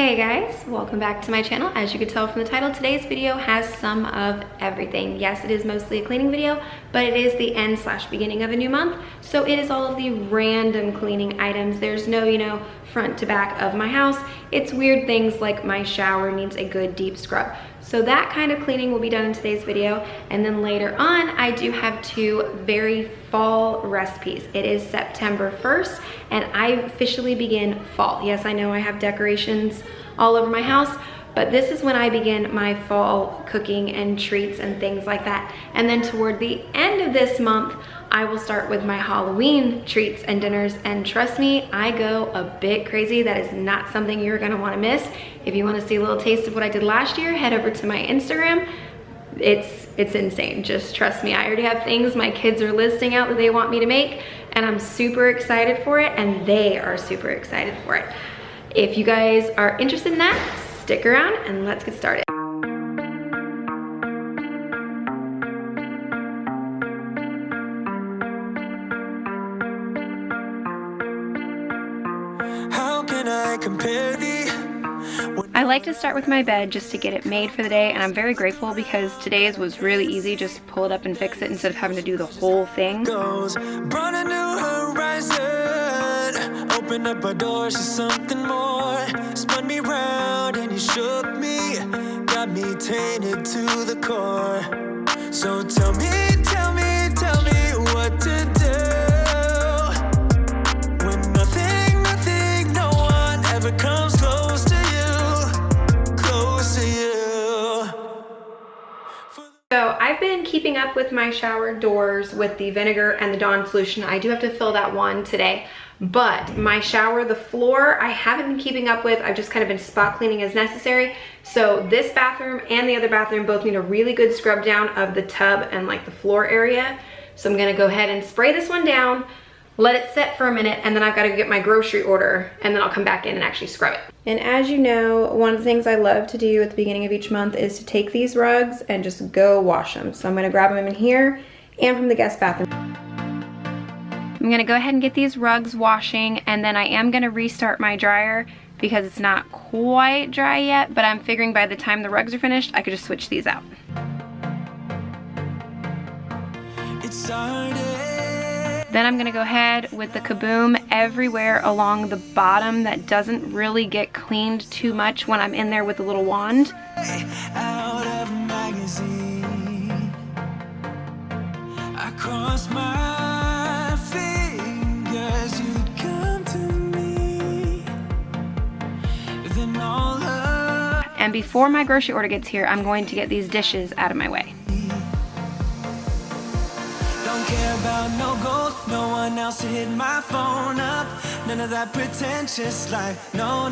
Hey guys, welcome back to my channel. As you can tell from the title, today's video has some of everything. Yes, it is mostly a cleaning video, but it is the end / beginning of a new month, so it is all of the random cleaning items. There's no, front to back of my house. It's weird things like my shower needs a good deep scrub. So that kind of cleaning will be done in today's video. And then later on, I do have two very fall recipes. It is September 1st, and I officially begin fall. Yes, I know I have decorations all over my house, but this is when I begin my fall cooking and treats and things like that. And then toward the end of this month, I will start with my Halloween treats and dinners, and trust me, I go a bit crazy. That is not something you're gonna wanna miss. If you wanna see a little taste of what I did last year, head over to my Instagram. It's insane, just trust me. I already have things my kids are listing out that they want me to make, and I'm super excited for it, and they are super excited for it. If you guys are interested in that, stick around and let's get started. I like to start with my bed just to get it made for the day, and I'm very grateful because today's was really easy. Just pull it up and fix it instead of having to do the whole thing. Open up our doors to something more. Spun me round and you shook me, got me tainted to the core. So tell me what to do when nothing, no one ever comes close to you. So I've been keeping up with my shower doors with the vinegar and the Dawn solution. I do have to fill that one today. But my shower, the floor, I haven't been keeping up with. I've just kind of been spot cleaning as necessary. So this bathroom and the other bathroom both need a really good scrub down of the tub and like the floor area. So I'm gonna go ahead and spray this one down, let it set for a minute, and then I've gotta get my grocery order, and then I'll come back in and actually scrub it. And as you know, one of the things I love to do at the beginning of each month is to take these rugs and just go wash them. So I'm gonna grab them in here and from the guest bathroom. I'm gonna go ahead and get these rugs washing, and then I am gonna restart my dryer because it's not quite dry yet, but I'm figuring by the time the rugs are finished, I could just switch these out. Then I'm gonna go ahead with the Kaboom everywhere along the bottom that doesn't really get cleaned too much when I'm in there with the little wand. Out of magazine, I cross my and before my grocery order gets here, I'm going to get these dishes out of my way. Don't care about no gold, no one else to hit my phone up. None of that pretentious life. No,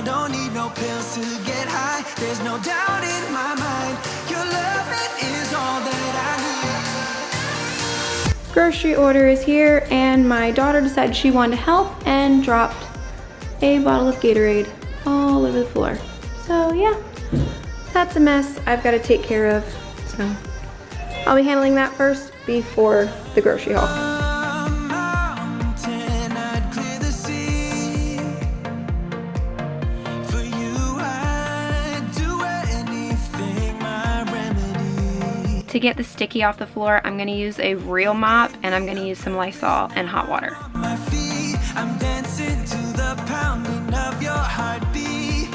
don't need no pills to get high. There's no doubt in my mind. Your love is all that I need. Grocery order is here, and my daughter decided she wanted to help and dropped a bottle of Gatorade all over the floor. So yeah, that's a mess I've got to take care of. So I'll be handling that first before the grocery haul. To get the sticky off the floor, I'm going to use a real mop, and I'm going to use some Lysol and hot water. I'm dancing to the pounding of your heartbeat.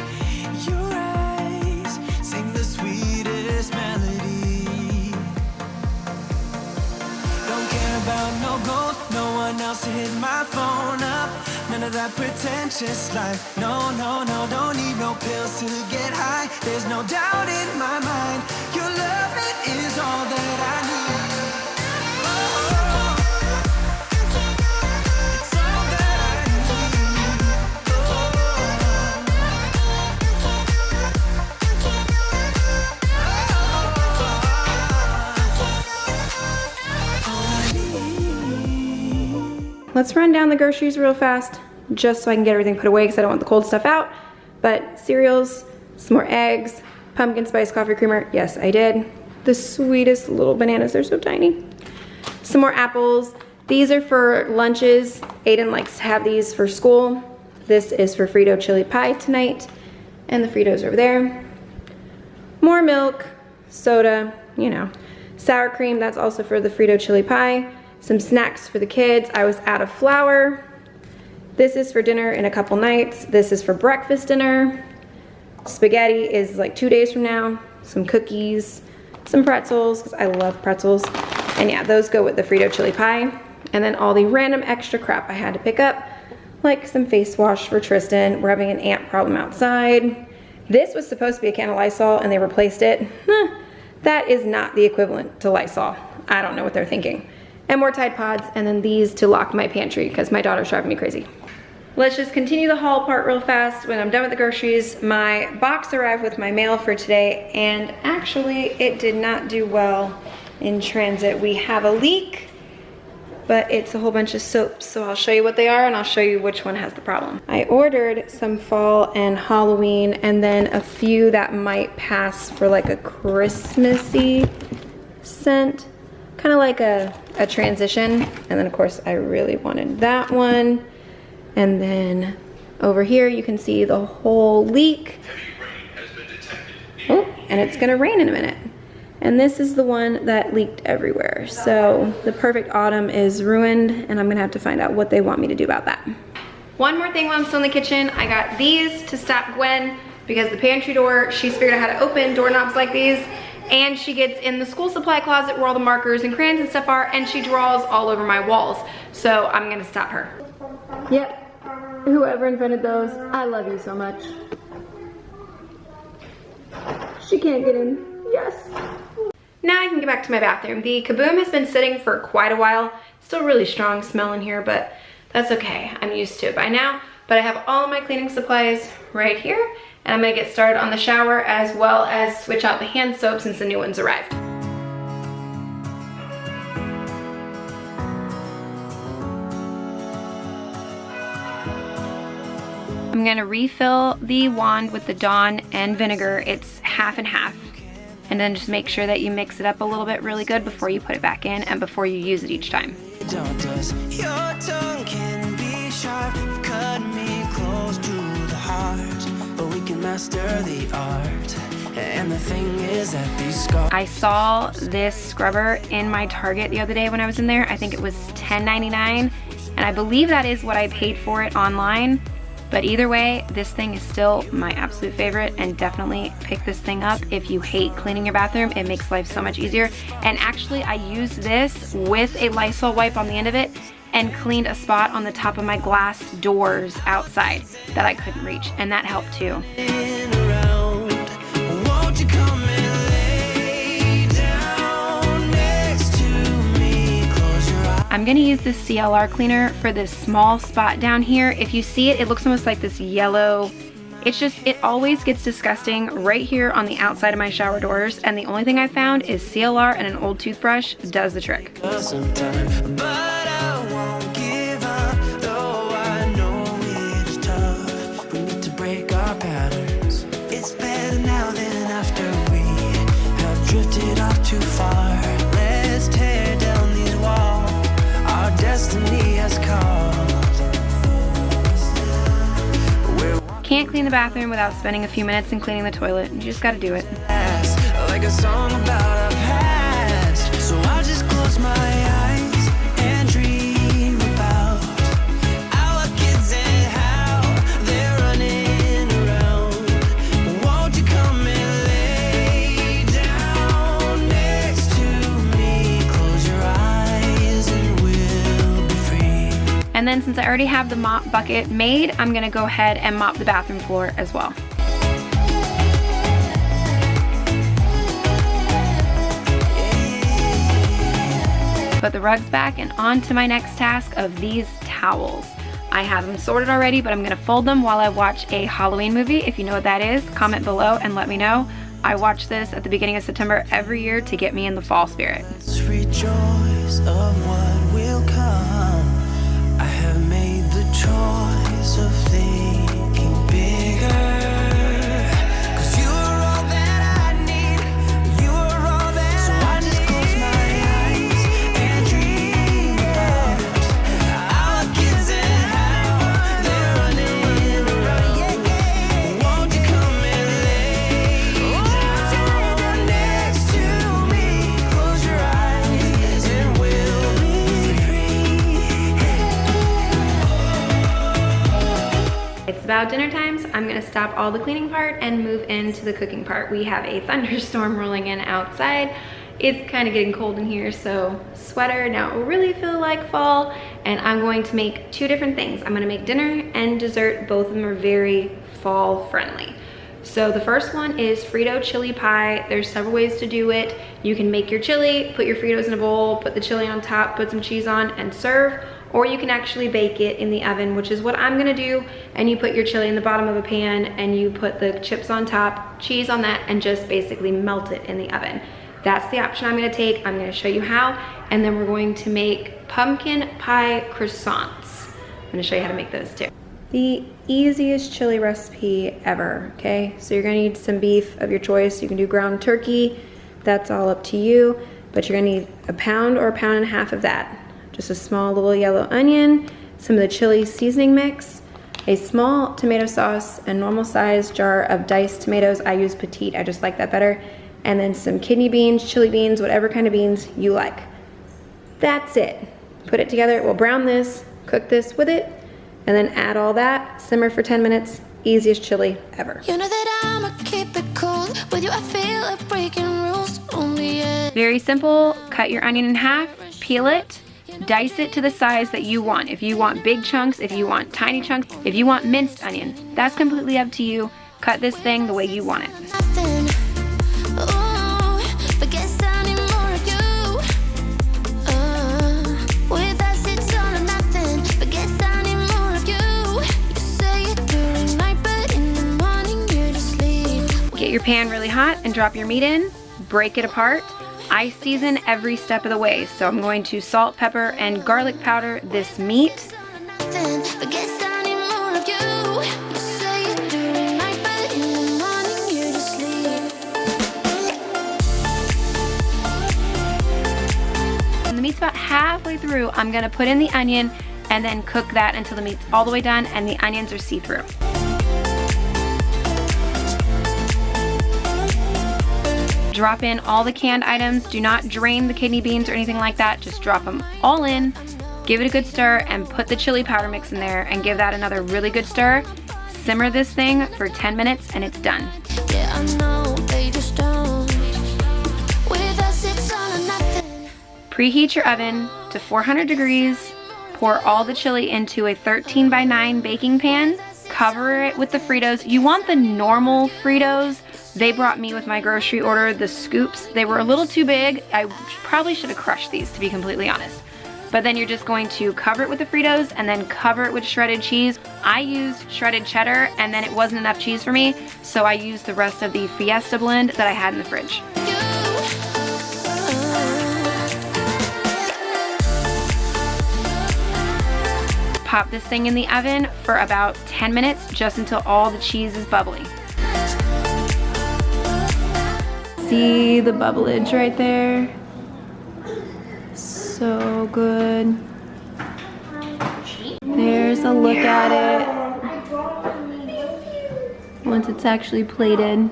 Your eyes sing the sweetest melody. Don't care about no gold, no one else to hit my phone up. None of that pretentious life. No, don't need no pills to get high. There's no doubt in my mind. Your love is all that I need. Let's run down the groceries real fast, just so I can get everything put away because I don't want the cold stuff out. But cereals, some more eggs, pumpkin spice coffee creamer, yes I did. The sweetest little bananas, they're so tiny. Some more apples. These are for lunches. Aiden likes to have these for school. This is for Frito Chili Pie tonight. And the Fritos over there. More milk, soda, you know. Sour cream, that's also for the Frito Chili Pie. Some snacks for the kids. I was out of flour. This is for dinner in a couple nights. This is for breakfast dinner. Spaghetti is like 2 days from now. Some cookies, some pretzels, because I love pretzels. And yeah, those go with the Frito Chili Pie. And then all the random extra crap I had to pick up, like some face wash for Tristan. We're having an ant problem outside. This was supposed to be a can of Lysol and they replaced it. That is not the equivalent to Lysol. I don't know what they're thinking. And more Tide Pods, and then these to lock my pantry because my daughter's driving me crazy. Let's just continue the haul part real fast. When I'm done with the groceries, my box arrived with my mail for today, and actually it did not do well in transit. We have a leak, but it's a whole bunch of soaps, so I'll show you what they are and I'll show you which one has the problem. I ordered some fall and Halloween, and then a few that might pass for like a Christmassy scent, kind of like a transition. And then of course I really wanted that one. And then over here you can see the whole leak. Oh, and it's gonna rain in a minute. And this is the one that leaked everywhere. So the perfect autumn is ruined, and I'm gonna have to find out what they want me to do about that. One more thing while I'm still in the kitchen, I got these to stop Gwen because the pantry door, she's figured out how to open doorknobs like these, and she gets in the school supply closet where all the markers and crayons and stuff are, and she draws all over my walls. So I'm gonna stop her. Yep, whoever invented those, I love you so much. She can't get in. Yes. Now I can get back to my bathroom. The Kaboom has been sitting for quite a while. Still really strong smell in here, but that's okay. I'm used to it by now. But I have all of my cleaning supplies right here, and I'm gonna get started on the shower as well as switch out the hand soap since the new ones arrived. I'm gonna refill the wand with the Dawn and vinegar. It's half and half. And then just make sure that you mix it up a little bit really good before you put it back in and before you use it each time. Your tongue can be sharp, cut me close to the heart, but we can master the art. And the thing is that these scars. I saw this scrubber in my Target the other day when I was in there. I think it was $10.99, and I believe that is what I paid for it online. But either way, this thing is still my absolute favorite, and definitely pick this thing up if you hate cleaning your bathroom. It makes life so much easier. And actually, I used this with a Lysol wipe on the end of it and cleaned a spot on the top of my glass doors outside that I couldn't reach, and that helped too. I'm gonna use this CLR cleaner for this small spot down here. If you see it, it looks almost like this yellow. It always gets disgusting right here on the outside of my shower doors, and the only thing I found is CLR and an old toothbrush does the trick. It's better now than after we have drifted off too far. Let's tear down these walls. Our destiny has called. Can't clean the bathroom without spending a few minutes in cleaning the toilet. You just gotta do it. Like a song about our past. So I'll just close my eyes and dream about our kids and how they're running around. Won't you come and lay down next to me? Close your eyes and we'll be free. And then since I already have the mop bucket made, I'm gonna go ahead and mop the bathroom floor as well. Put the rugs back and on to my next task of these towels. I have them sorted already, but I'm gonna fold them while I watch a Halloween movie. If you know what that is, comment below and let me know. I watch this at the beginning of September every year to get me in the fall spirit. Let's rejoice of what will come. I have made the choice of thinking bigger. Come about dinner time, so I'm gonna stop all the cleaning part and move into the cooking part. We have a thunderstorm rolling in outside. It's kind of getting cold in here, so sweater. Now it will really feel like fall, and I'm going to make two different things. I'm gonna make dinner and dessert. Both of them are very fall friendly. So the first one is Frito Chili Pie. There's several ways to do it. You can make your chili, put your Fritos in a bowl, put the chili on top, put some cheese on and serve, or you can actually bake it in the oven, which is what I'm gonna do. And you put your chili in the bottom of a pan and you put the chips on top, cheese on that, and just basically melt it in the oven. That's the option I'm gonna take. I'm gonna show you how, and then we're going to make pumpkin pie croissants. I'm gonna show you how to make those too. The easiest chili recipe ever, okay? So you're gonna need some beef of your choice. You can do ground turkey, that's all up to you, but you're gonna need a pound or a pound and a half of that. Just a small little yellow onion, some of the chili seasoning mix, a small tomato sauce, a normal sized jar of diced tomatoes. I use petite, I just like that better. And then some kidney beans, chili beans, whatever kind of beans you like. That's it. Put it together, we'll brown this, cook this with it, and then add all that, simmer for 10 minutes, easiest chili ever. You know that I'ma keep it cool. With you I feel like breaking rules. Only Very simple. Cut your onion in half, peel it, dice it to the size that you want. If you want big chunks, if you want tiny chunks, if you want minced onion, that's completely up to you. Cut this thing the way you want it. nothing. Ooh, but guess I need more of you. With us it's all or nothing. But guess I need more of you. You say it during night, but in the morning you just leave. Get your pan really hot and drop your meat in, break it apart. I season every step of the way, so I'm going to salt, pepper, and garlic powder this meat. Nothing, but guess I need more of you. You say it during night, but in the morning you just leave. When the meat's about halfway through, I'm gonna put in the onion and then cook that until the meat's all the way done and the onions are see-through. Drop in all the canned items. Do not drain the kidney beans or anything like that. Just drop them all in, give it a good stir, and put the chili powder mix in there and give that another really good stir. Simmer this thing for 10 minutes and it's done. Yeah, I know they just don't. With us it's all or nothing. Preheat your oven to 400 degrees. Pour all the chili into a 13x9 baking pan. Cover it with the Fritos. You want the normal Fritos. They brought me with my grocery order the scoops. They were a little too big. I probably should have crushed these, to be completely honest. But then you're just going to cover it with the Fritos and then cover it with shredded cheese. I used shredded cheddar and then it wasn't enough cheese for me, so I used the rest of the Fiesta blend that I had in the fridge. Pop this thing in the oven for about 10 minutes, just until all the cheese is bubbly. See the bubblage right there? So good. There's a look at it once it's actually plated.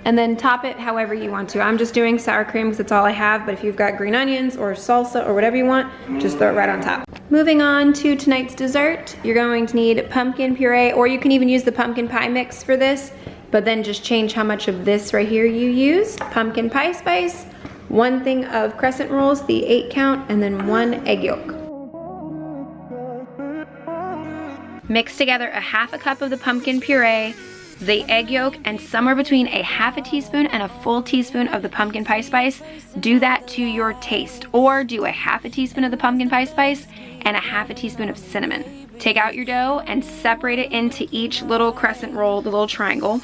And then top it however you want to. I'm just doing sour cream because that's all I have, but if you've got green onions or salsa or whatever you want, just throw it right on top. Moving on to tonight's dessert, you're going to need pumpkin puree, or you can even use the pumpkin pie mix for this, but then just change how much of this right here you use. Pumpkin pie spice, 1 thing of crescent rolls, the 8 count, and then 1 egg yolk. Mix together a half a cup of the pumpkin puree, the egg yolk, and somewhere between a half a teaspoon and a full teaspoon of the pumpkin pie spice. Do that to your taste, or do a half a teaspoon of the pumpkin pie spice and a half a teaspoon of cinnamon. Take out your dough and separate it into each little crescent roll, the little triangle.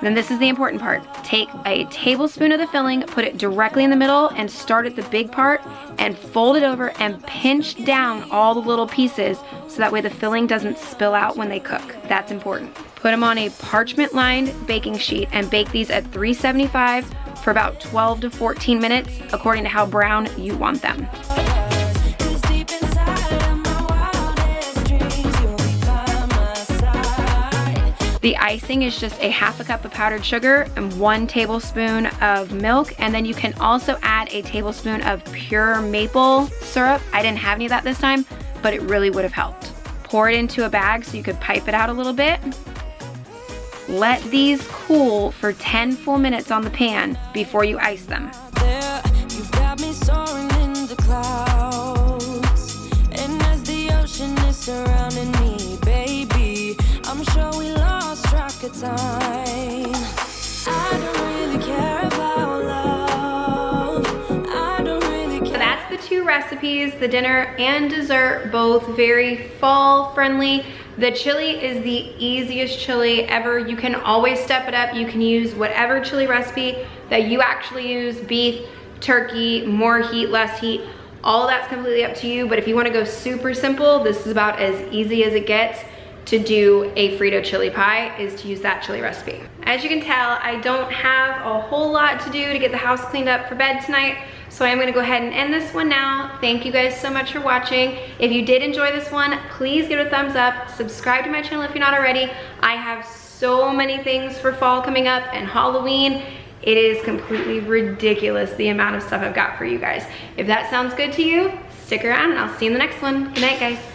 Then this is the important part. Take a tablespoon of the filling, put it directly in the middle, and start at the big part and fold it over and pinch down all the little pieces so that way the filling doesn't spill out when they cook. That's important. Put them on a parchment-lined baking sheet and bake these at 375 for about 12 to 14 minutes, according to how brown you want them. The icing is just a half a cup of powdered sugar and 1 tablespoon of milk, and then you can also add a tablespoon of pure maple syrup. I didn't have any of that this time, but it really would have helped. pour it into a bag so you could pipe it out a little bit. Let these cool for 10 full minutes on the pan before you ice them. There, you've got me soaring in the clouds. And as the ocean is surrounding me, baby, I'm sure we lost track of time. I don't really care about love. I don't really care. So that's the two recipes, the dinner and dessert, both very fall friendly. The chili is the easiest chili ever. You can always step it up. You can use whatever chili recipe that you actually use, beef, turkey, more heat, less heat. All that's completely up to you, but if you wanna go super simple, this is about as easy as it gets to do a Frito chili pie, is to use that chili recipe. As you can tell, I don't have a whole lot to do to get the house cleaned up for bed tonight, so I'm gonna go ahead and end this one now. Thank you guys so much for watching. If you did enjoy this one, please give it a thumbs up. Subscribe to my channel if you're not already. I have so many things for fall coming up and Halloween. It is completely ridiculous the amount of stuff I've got for you guys. If that sounds good to you, stick around and I'll see you in the next one. Good night, guys.